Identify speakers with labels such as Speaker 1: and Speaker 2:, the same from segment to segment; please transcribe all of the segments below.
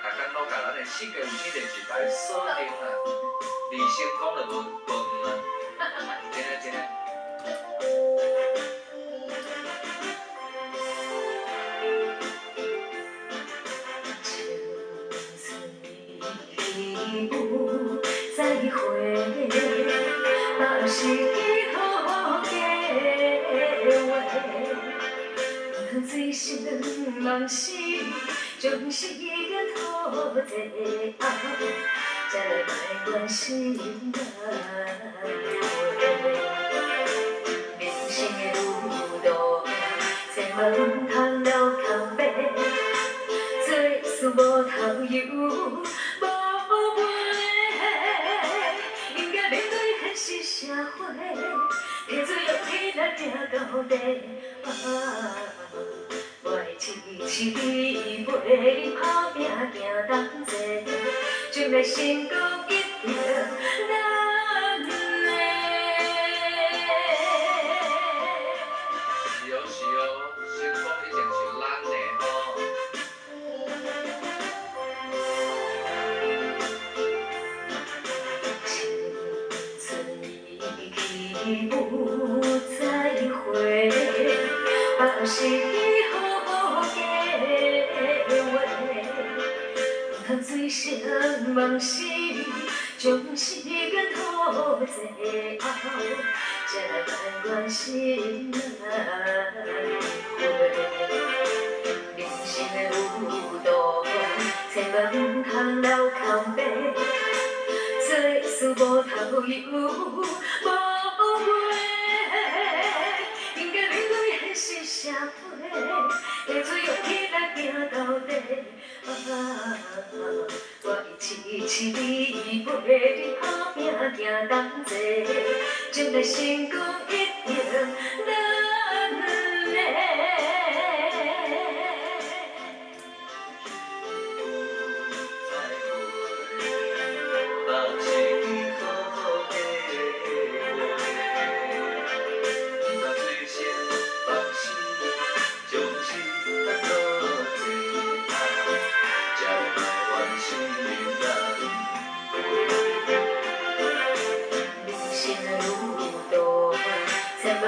Speaker 1: 逐工拢甲咱的世界有天电视台锁定啊，二成讲就无远啊，真诶真诶。
Speaker 2: 再会，嘛是好好计划。醉生梦死，总是个讨债后，才来卖关心来回。人生的路途，千万唔通留空白，做事无头油。 社会，提出勇气来行到底。我的痴痴你陪你打拼行同齐，将来成功一定咱的。
Speaker 1: 是哦是哦，成功一定是咱的哦。
Speaker 2: 不再回，把是好好计划。通醉生梦死，将时间讨债后，才来埋怨心来回。人生的路途，千万唔通留空白。 做事无头油，无尾，应该面对现实社会，提出勇气来行到底。我会痴痴你陪你打拼行同齐，将来成功一定咱的。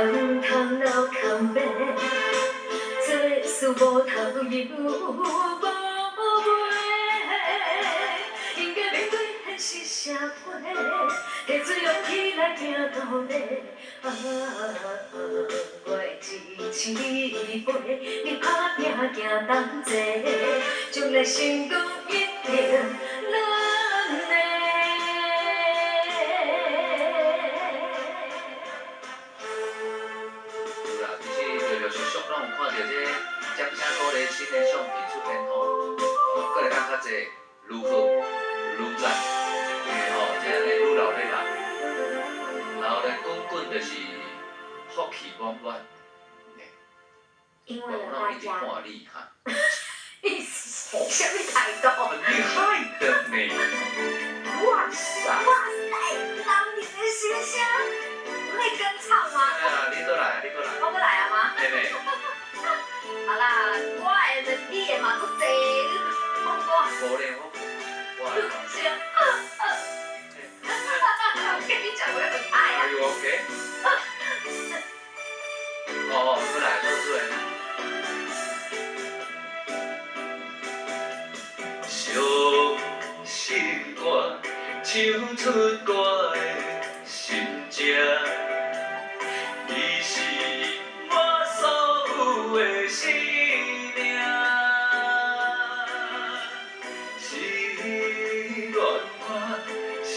Speaker 2: 唔通留空白，做事无头油，无尾，应该面对现实社会，提出勇气来行到底。我会痴痴你陪你打拼行同齐，将来成功一定咱的。
Speaker 1: 俗拢有看到这掌声鼓励新的相片出现吼，搁会当较济愈好愈赞，吼，这安尼愈老咧人，然后咧滚滚就是福气满满，
Speaker 2: 因为
Speaker 1: 我拢一直看你哈，
Speaker 2: 什么态度？
Speaker 1: 很厉害的呢，
Speaker 2: 哇塞！哇塞！老年的形象，会跟唱吗？
Speaker 1: 哎呀，你倒来，你倒来，
Speaker 2: 我过来啊吗？
Speaker 1: 妹妹。
Speaker 2: 好啦，我的能力也嘛足济，我。
Speaker 1: 无咧，我。
Speaker 2: 行。我跟你讲，我很爱啊。
Speaker 1: Are you okay？ 哦，出来，说出来。伤心歌，唱出我的心情。 你是我所有的生命，是愿我心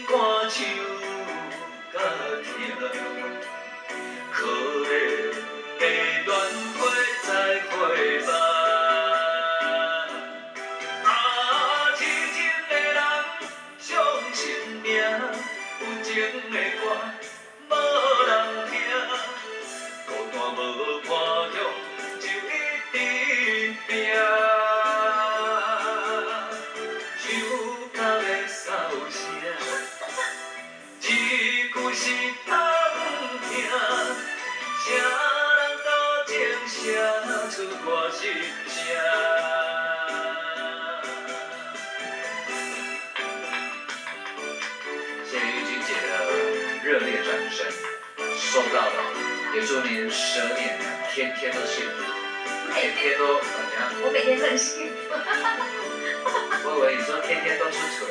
Speaker 1: 肝唱甲疼，可怜的乱花再会吧。啊，痴情的人伤心命，有情的歌无人听。 孤单无伴向，就一直拼，唱到要扫声，一句是通听，谁人多情写出我心声？掌声，收到了，也祝您蛇年天天都幸福，天天都怎样？
Speaker 2: 我每天都很幸福。
Speaker 1: 我以为你说天天都出锤。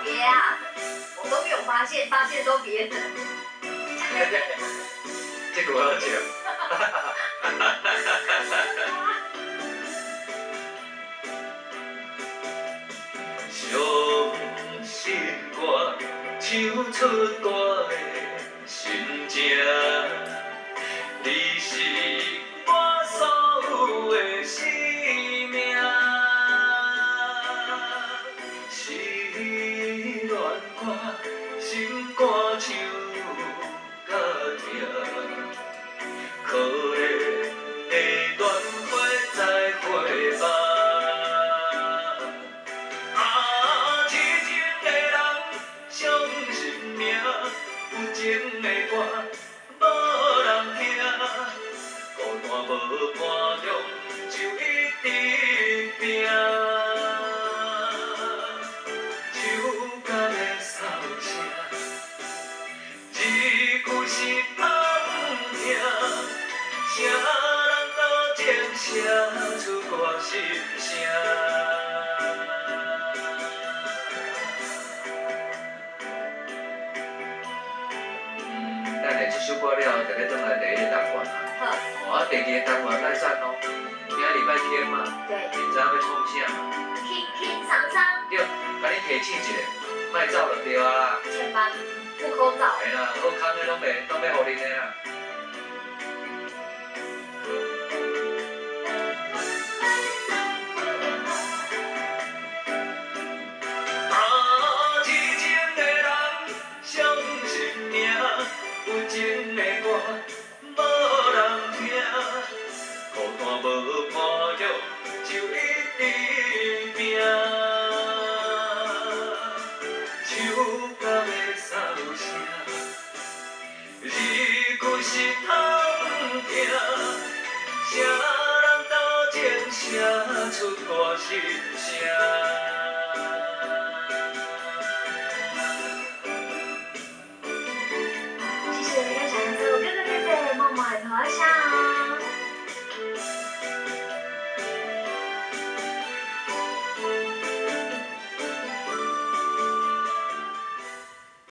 Speaker 2: 别啊，我都没有发现，发现都别人。
Speaker 1: 这个我要讲。伤心歌，唱出我的心情。你是我所有的生命，失恋歌，心肝唱到痛，可怜的鸾花在花瓣。有情的歌，无人听，孤单无伴中，就一直拼。手甲的扫声，一句是通听，谁人都情写出我心声。这首歌了，就咧转来第一个单元啊。
Speaker 2: 好。
Speaker 1: 哦，第二个单元来赞哦。今仔礼拜天嘛。
Speaker 2: 对。
Speaker 1: 你知影要创啥嘛？
Speaker 2: 听厂商。
Speaker 1: 对，甲你提醒一下，莫走就对啊啦。
Speaker 2: 千万不可走。
Speaker 1: 嘿啦，好康的拢要互恁的啦。有情的歌，无人听，孤单无伴着，就一直拼。手甲的扫声，字句是通听，谁人都情写出我心声。